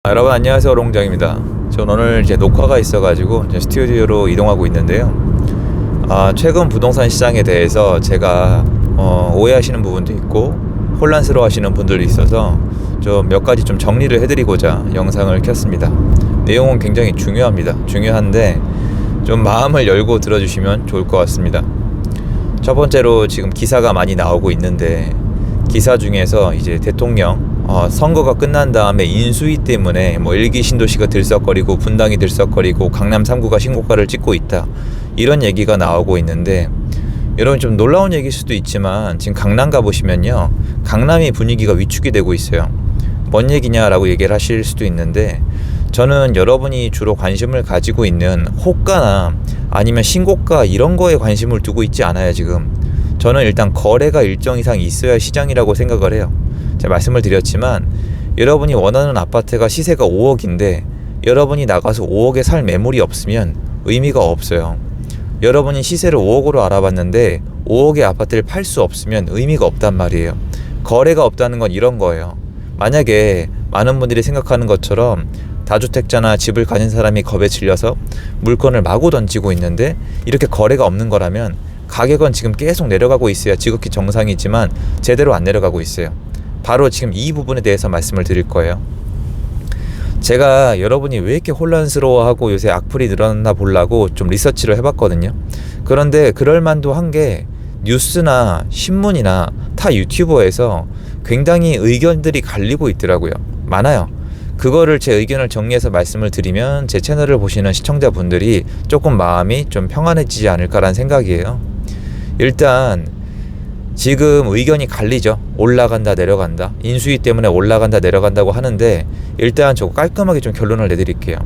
여러분 안녕하세요, 롱장입니다. 전 오늘 이제 녹화가 있어가지고 이제 스튜디오로 이동하고 있는데요. 최근 부동산 시장에 대해서 제가 오해하시는 부분도 있고 혼란스러워하시는 분들도 있어서 좀 몇 가지 좀 정리를 해드리고자 영상을 켰습니다. 내용은 굉장히 중요한데 좀 마음을 열고 들어주시면 좋을 것 같습니다. 첫 번째로 지금 기사가 많이 나오고 있는데, 기사 중에서 이제 대통령 선거가 끝난 다음에 인수위 때문에 뭐 일기 신도시가 들썩거리고 분당이 들썩거리고 강남 3구가 신고가를 찍고 있다, 이런 얘기가 나오고 있는데, 여러분 좀 놀라운 얘기일 수도 있지만 지금 강남 가보시면요, 강남의 분위기가 위축이 되고 있어요. 뭔 얘기냐라고 얘기를 하실 수도 있는데, 저는 여러분이 주로 관심을 가지고 있는 호가나 아니면 신고가 이런 거에 관심을 두고 있지 않아요. 지금 저는 일단 거래가 일정 이상 있어야 시장이라고 생각을 해요. 제가 말씀을 드렸지만 여러분이 원하는 아파트가 시세가 5억인데 여러분이 나가서 5억에 살 매물이 없으면 의미가 없어요. 여러분이 시세를 5억으로 알아봤는데 5억의 아파트를 팔 수 없으면 의미가 없단 말이에요. 거래가 없다는 건 이런 거예요. 만약에 많은 분들이 생각하는 것처럼 다주택자나 집을 가진 사람이 겁에 질려서 물건을 마구 던지고 있는데 이렇게 거래가 없는 거라면 가격은 지금 계속 내려가고 있어야 지극히 정상이지만 제대로 안 내려가고 있어요. 바로 지금 이 부분에 대해서 말씀을 드릴 거예요. 제가 여러분이 왜 이렇게 혼란스러워하고 요새 악플이 늘어났나 보려고 좀 리서치를 해봤거든요. 그런데 그럴만도 한 게 뉴스나 신문이나 타 유튜버에서 굉장히 의견들이 갈리고 있더라고요. 많아요. 그거를 제 의견을 정리해서 말씀을 드리면 제 채널을 보시는 시청자분들이 조금 마음이 좀 평안해지지 않을까라는 생각이에요. 일단 지금 의견이 갈리죠. 올라간다 내려간다, 인수위 때문에 올라간다 내려간다고 하는데, 일단 저 깔끔하게 좀 결론을 내드릴게요.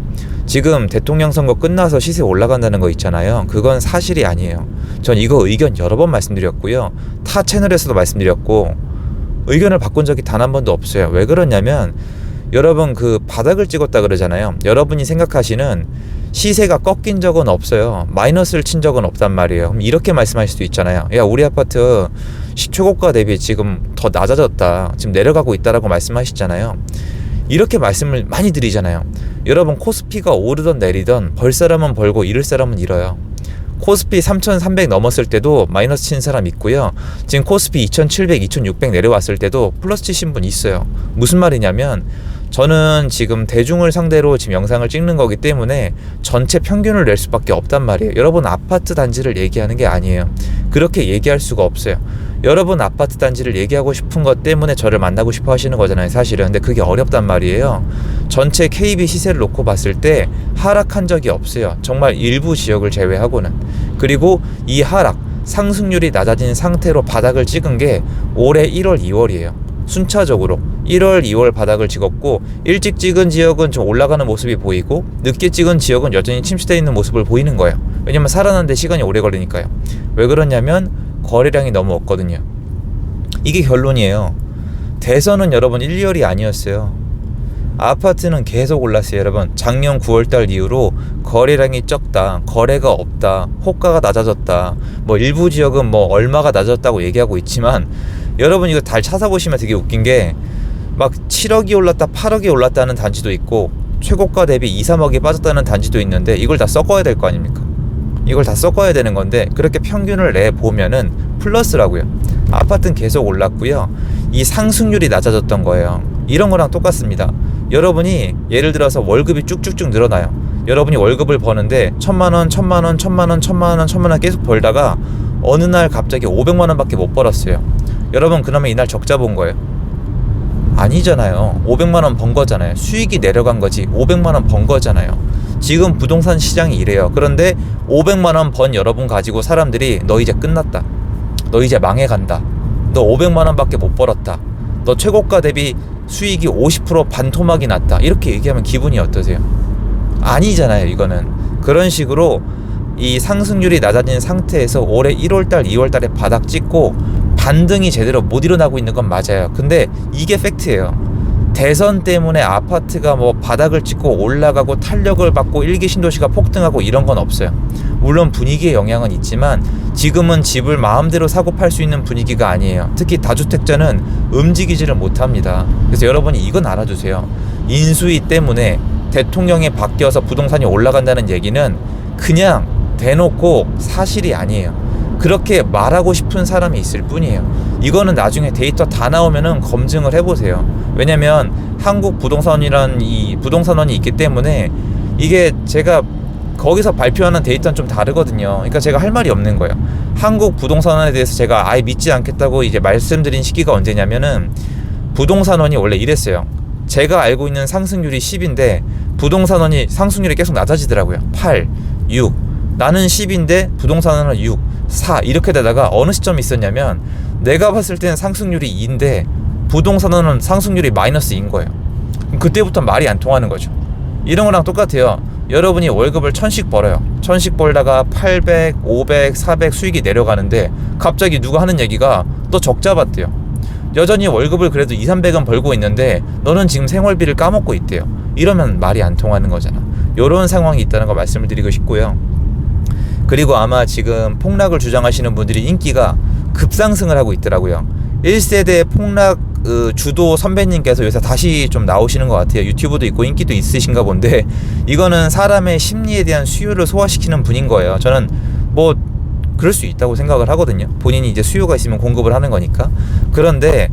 지금 대통령 선거 끝나서 시세 올라간다는 거 있잖아요. 그건 사실이 아니에요. 전 이거 의견 여러 번 말씀드렸고요, 타 채널에서도 말씀드렸고 의견을 바꾼 적이 단 한 번도 없어요. 왜 그러냐면 여러분 그 바닥을 찍었다 그러잖아요. 여러분이 생각하시는 시세가 꺾인 적은 없어요. 마이너스를 친 적은 없단 말이에요. 그럼 이렇게 말씀하실 수도 있잖아요. 야, 우리 아파트 최고가 대비 지금 더 낮아졌다, 지금 내려가고 있다라고 말씀하시잖아요. 이렇게 말씀을 많이 드리잖아요. 여러분 코스피가 오르던 내리던 벌 사람은 벌고 잃을 사람은 잃어요. 코스피 3,300 넘었을 때도 마이너스 친 사람 있고요. 지금 코스피 2,700, 2,600 내려왔을 때도 플러스 치신 분 있어요. 무슨 말이냐면 저는 지금 대중을 상대로 지금 영상을 찍는 거기 때문에 전체 평균을 낼 수밖에 없단 말이에요. 여러분 아파트 단지를 얘기하는 게 아니에요. 그렇게 얘기할 수가 없어요. 여러분 아파트 단지를 얘기하고 싶은 것 때문에 저를 만나고 싶어 하시는 거잖아요, 사실은. 근데 그게 어렵단 말이에요. 전체 KB 시세를 놓고 봤을 때 하락한 적이 없어요. 정말 일부 지역을 제외하고는. 그리고 이 하락, 상승률이 낮아진 상태로 바닥을 찍은 게 올해 1월, 2월이에요. 순차적으로 1월, 2월 바닥을 찍었고, 일찍 찍은 지역은 좀 올라가는 모습이 보이고 늦게 찍은 지역은 여전히 침체되어 있는 모습을 보이는 거예요. 왜냐면 살아나는데 시간이 오래 걸리니까요. 왜 그러냐면 거래량이 너무 없거든요. 이게 결론이에요. 대선은 여러분 1, 2월이 아니었어요. 아파트는 계속 올랐어요. 여러분 작년 9월달 이후로 거래량이 적다, 거래가 없다, 호가가 낮아졌다, 뭐 일부 지역은 뭐 얼마가 낮아졌다고 얘기하고 있지만, 여러분 이거 잘 찾아보시면 되게 웃긴 게 막 7억이 올랐다 8억이 올랐다는 단지도 있고 최고가 대비 2, 3억이 빠졌다는 단지도 있는데, 이걸 다 섞어야 될 거 아닙니까? 이걸 다 섞어야 되는 건데 그렇게 평균을 내보면은 플러스라고요. 아파트는 계속 올랐고요. 이 상승률이 낮아졌던 거예요. 이런 거랑 똑같습니다. 여러분이 예를 들어서 월급이 쭉쭉쭉 늘어나요. 여러분이 월급을 버는데 1,000만원, 1,000만원, 1,000만원, 1,000만원, 1,000만원 계속 벌다가 어느 날 갑자기 500만원 밖에 못 벌었어요. 여러분 그러면 이날 적자 본 거예요? 아니잖아요. 500만원 번 거잖아요. 수익이 내려간 거지 500만원 번 거잖아요. 지금 부동산 시장이 이래요. 그런데 500만원 번 여러분 가지고 사람들이 너 이제 끝났다, 너 이제 망해간다, 너 500만원 밖에 못 벌었다, 너 최고가 대비 수익이 50% 반토막이 났다, 이렇게 얘기하면 기분이 어떠세요? 아니잖아요. 이거는 그런 식으로 이 상승률이 낮아진 상태에서 올해 1월달 2월달에 바닥 찍고 반등이 제대로 못 일어나고 있는 건 맞아요. 근데 이게 팩트예요. 대선 때문에 아파트가 뭐 바닥을 찍고 올라가고 탄력을 받고 일기 신도시가 폭등하고 이런 건 없어요. 물론 분위기의 영향은 있지만 지금은 집을 마음대로 사고 팔 수 있는 분위기가 아니에요. 특히 다주택자는 움직이지를 못합니다. 그래서 여러분이 이건 알아두세요. 인수위 때문에 대통령이 바뀌어서 부동산이 올라간다는 얘기는 그냥 대놓고 사실이 아니에요. 그렇게 말하고 싶은 사람이 있을 뿐이에요. 이거는 나중에 데이터 다 나오면은 검증을 해보세요. 왜냐면 한국 부동산이란 이 부동산원이 있기 때문에 이게 제가 거기서 발표하는 데이터는 좀 다르거든요. 그러니까 제가 할 말이 없는 거예요. 한국 부동산원에 대해서 제가 아예 믿지 않겠다고 이제 말씀드린 시기가 언제냐면은 부동산원이 원래 이랬어요. 제가 알고 있는 상승률이 10인데 부동산원이 상승률이 계속 낮아지더라고요. 8, 6. 나는 10인데 부동산원은 6, 4 이렇게 되다가 어느 시점이 있었냐면 내가 봤을 때는 상승률이 2인데 부동산원은 상승률이 마이너스인 거예요. 그때부터 말이 안 통하는 거죠. 이런 거랑 똑같아요. 여러분이 월급을 1000씩 벌어요. 1000씩 벌다가 800, 500, 400 수익이 내려가는데 갑자기 누가 하는 얘기가 너 적자 봤대요. 여전히 월급을 그래도 2, 300은 벌고 있는데 너는 지금 생활비를 까먹고 있대요. 이러면 말이 안 통하는 거잖아. 이런 상황이 있다는 거 말씀을 드리고 싶고요. 그리고 아마 지금 폭락을 주장하시는 분들이 인기가 급상승을 하고 있더라고요. 1세대 폭락 주도 선배님께서 요새 다시 좀 나오시는 것 같아요. 유튜브도 있고 인기도 있으신가 본데 이거는 사람의 심리에 대한 수요를 소화시키는 분인 거예요. 저는 뭐 그럴 수 있다고 생각을 하거든요. 본인이 이제 수요가 있으면 공급을 하는 거니까. 그런데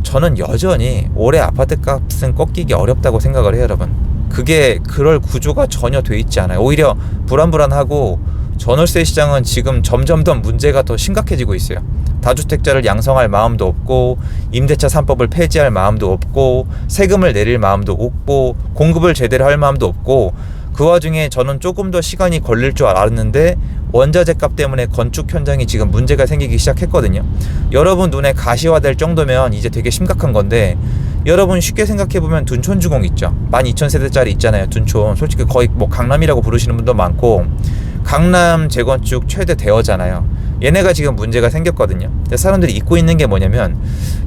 저는 여전히 올해 아파트 값은 꺾이기 어렵다고 생각을 해요, 여러분. 그게 그럴 구조가 전혀 돼 있지 않아요. 오히려 불안불안하고 전월세 시장은 지금 점점 더 문제가 더 심각해지고 있어요. 다주택자를 양성할 마음도 없고 임대차 3법을 폐지할 마음도 없고 세금을 내릴 마음도 없고 공급을 제대로 할 마음도 없고 그 와중에 저는 조금 더 시간이 걸릴 줄 알았는데 원자재 값 때문에 건축 현장이 지금 문제가 생기기 시작했거든요. 여러분 눈에 가시화될 정도면 이제 되게 심각한 건데 여러분 쉽게 생각해보면 둔촌주공 있죠. 12,000세대짜리 있잖아요. 둔촌 솔직히 거의 뭐 강남이라고 부르시는 분도 많고 강남 재건축 최대 대여잖아요. 얘네가 지금 문제가 생겼거든요. 근데 사람들이 잊고 있는 게 뭐냐면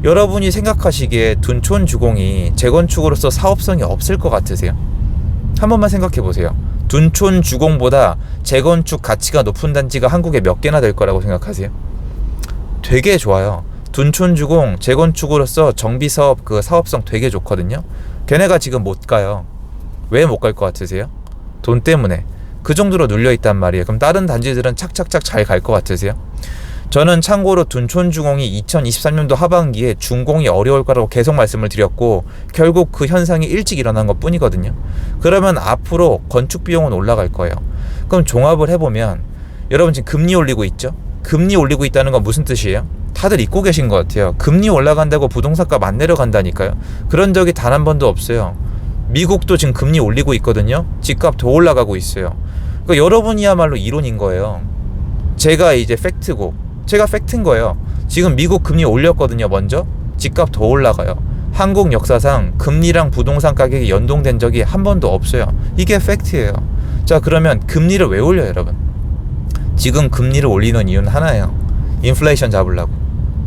여러분이 생각하시기에 둔촌 주공이 재건축으로서 사업성이 없을 것 같으세요? 한 번만 생각해 보세요. 둔촌 주공보다 재건축 가치가 높은 단지가 한국에 몇 개나 될 거라고 생각하세요? 되게 좋아요. 둔촌 주공 재건축으로서 정비사업 그 사업성 되게 좋거든요. 걔네가 지금 못 가요. 왜 못 갈 것 같으세요? 돈 때문에. 그 정도로 눌려있단 말이에요. 그럼 다른 단지들은 착착착 잘 갈 것 같으세요? 저는 참고로 둔촌주공이 2023년도 하반기에 준공이 어려울 거라고 계속 말씀을 드렸고 결국 그 현상이 일찍 일어난 것 뿐이거든요. 그러면 앞으로 건축 비용은 올라갈 거예요. 그럼 종합을 해보면 여러분 지금 금리 올리고 있죠? 금리 올리고 있다는 건 무슨 뜻이에요? 다들 잊고 계신 것 같아요. 금리 올라간다고 부동산값 안 내려간다니까요. 그런 적이 단 한 번도 없어요. 미국도 지금 금리 올리고 있거든요. 집값 더 올라가고 있어요. 그러니까 여러분이야말로 이론인 거예요. 제가 이제 팩트고 제가 팩트인 거예요. 지금 미국 금리 올렸거든요. 먼저 집값 더 올라가요. 한국 역사상 금리랑 부동산 가격이 연동된 적이 한 번도 없어요. 이게 팩트예요. 자 그러면 금리를 왜 올려요 여러분? 지금 금리를 올리는 이유는 하나예요. 인플레이션 잡으려고.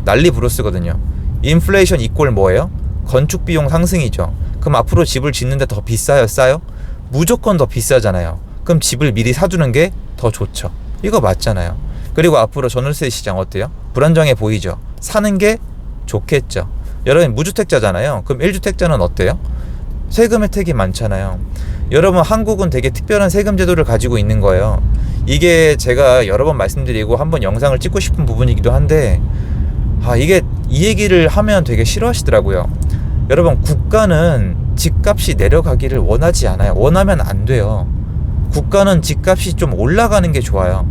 난리 브루스거든요. 인플레이션 이꼴 뭐예요? 건축 비용 상승이죠. 그럼 앞으로 집을 짓는데 더 비싸요 싸요? 무조건 더 비싸잖아요. 그럼 집을 미리 사두는 게 더 좋죠. 이거 맞잖아요. 그리고 앞으로 전월세 시장 어때요? 불안정해 보이죠? 사는 게 좋겠죠. 여러분 무주택자잖아요. 그럼 1주택자는 어때요? 세금 혜택이 많잖아요. 여러분 한국은 되게 특별한 세금 제도를 가지고 있는 거예요. 이게 제가 여러 번 말씀드리고 한번 영상을 찍고 싶은 부분이기도 한데 이게 이 얘기를 하면 되게 싫어하시더라고요. 여러분 국가는 집값이 내려가기를 원하지 않아요. 원하면 안 돼요. 국가는 집값이 좀 올라가는 게 좋아요.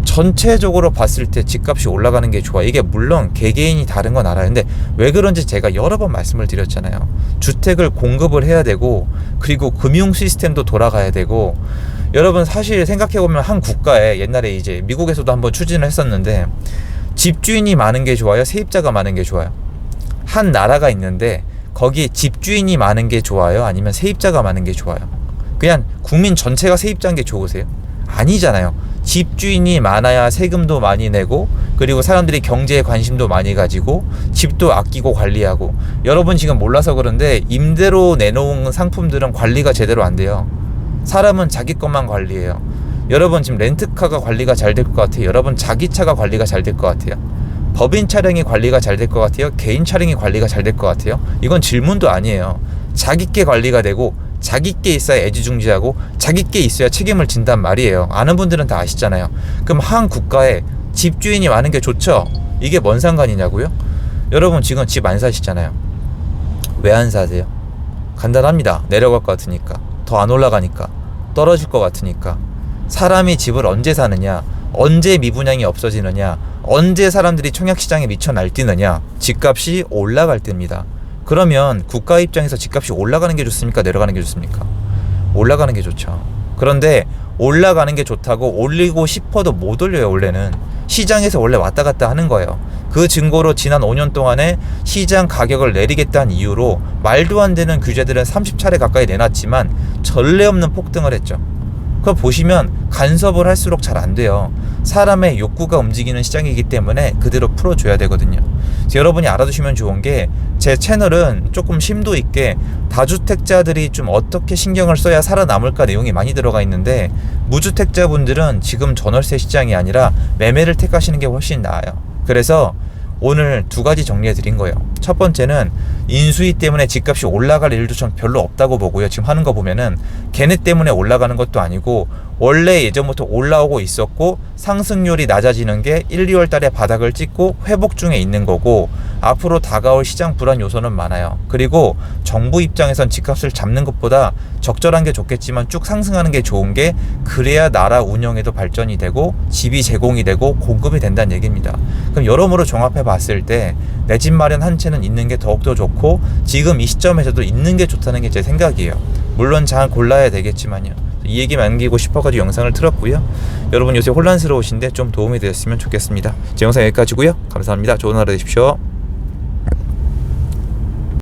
전체적으로 봤을 때 집값이 올라가는 게 좋아. 이게 물론 개개인이 다른 건 알아요. 근데 왜 그런지 제가 여러 번 말씀을 드렸잖아요. 주택을 공급을 해야 되고 그리고 금융 시스템도 돌아가야 되고 여러분 사실 생각해보면 한 국가에 옛날에 이제 미국에서도 한번 추진을 했었는데 집주인이 많은 게 좋아요? 세입자가 많은 게 좋아요? 한 나라가 있는데 거기에 집주인이 많은 게 좋아요? 아니면 세입자가 많은 게 좋아요? 그냥 국민 전체가 세입자인 게 좋으세요? 아니잖아요. 집주인이 많아야 세금도 많이 내고 그리고 사람들이 경제에 관심도 많이 가지고 집도 아끼고 관리하고 여러분 지금 몰라서 그런데 임대로 내놓은 상품들은 관리가 제대로 안 돼요. 사람은 자기 것만 관리해요. 여러분 지금 렌트카가 관리가 잘 될 것 같아요? 여러분 자기 차가 관리가 잘 될 것 같아요? 법인 차량이 관리가 잘 될 것 같아요? 개인 차량이 관리가 잘 될 것 같아요? 이건 질문도 아니에요. 자기께 관리가 되고 자기께 있어야 애지중지하고 자기께 있어야 책임을 진단 말이에요. 아는 분들은 다 아시잖아요. 그럼 한 국가에 집주인이 많은 게 좋죠? 이게 뭔 상관이냐고요? 여러분 지금 집 안 사시잖아요. 왜 안 사세요? 간단합니다. 내려갈 것 같으니까, 더 안 올라가니까, 떨어질 것 같으니까. 사람이 집을 언제 사느냐, 언제 미분양이 없어지느냐, 언제 사람들이 청약시장에 미쳐 날뛰느냐, 집값이 올라갈 때입니다. 그러면 국가 입장에서 집값이 올라가는 게 좋습니까? 내려가는 게 좋습니까? 올라가는 게 좋죠. 그런데 올라가는 게 좋다고 올리고 싶어도 못 올려요. 원래는 시장에서 원래 왔다 갔다 하는 거예요. 그 증거로 지난 5년 동안에 시장 가격을 내리겠다는 이유로 말도 안 되는 규제들은 30차례 가까이 내놨지만 전례 없는 폭등을 했죠. 그거 보시면 간섭을 할수록 잘 안 돼요. 사람의 욕구가 움직이는 시장이기 때문에 그대로 풀어줘야 되거든요. 여러분이 알아두시면 좋은 게, 제 채널은 조금 심도 있게 다주택자들이 좀 어떻게 신경을 써야 살아남을까 내용이 많이 들어가 있는데, 무주택자분들은 지금 전월세 시장이 아니라 매매를 택하시는 게 훨씬 나아요. 그래서 오늘 두 가지 정리해 드린 거예요. 첫 번째는 인수위 때문에 집값이 올라갈 일도 전 별로 없다고 보고요. 지금 하는 거 보면은 걔네 때문에 올라가는 것도 아니고 원래 예전부터 올라오고 있었고 상승률이 낮아지는 게 1, 2월 달에 바닥을 찍고 회복 중에 있는 거고, 앞으로 다가올 시장 불안 요소는 많아요. 그리고 정부 입장에선 집값을 잡는 것보다 적절한 게 좋겠지만 쭉 상승하는 게 좋은 게, 그래야 나라 운영에도 발전이 되고 집이 제공이 되고 공급이 된다는 얘기입니다. 그럼 여러모로 종합해 봤을 때 내 집 마련 한 채는 있는 게 더욱더 좋고 지금 이 시점에서도 있는 게 좋다는 게 제 생각이에요. 물론 잘 골라야 되겠지만요. 이 얘기 남기고 싶어가지고 영상을 틀었고요. 여러분 요새 혼란스러우신데 좀 도움이 되었으면 좋겠습니다. 제 영상 여기까지고요. 감사합니다. 좋은 하루 되십시오.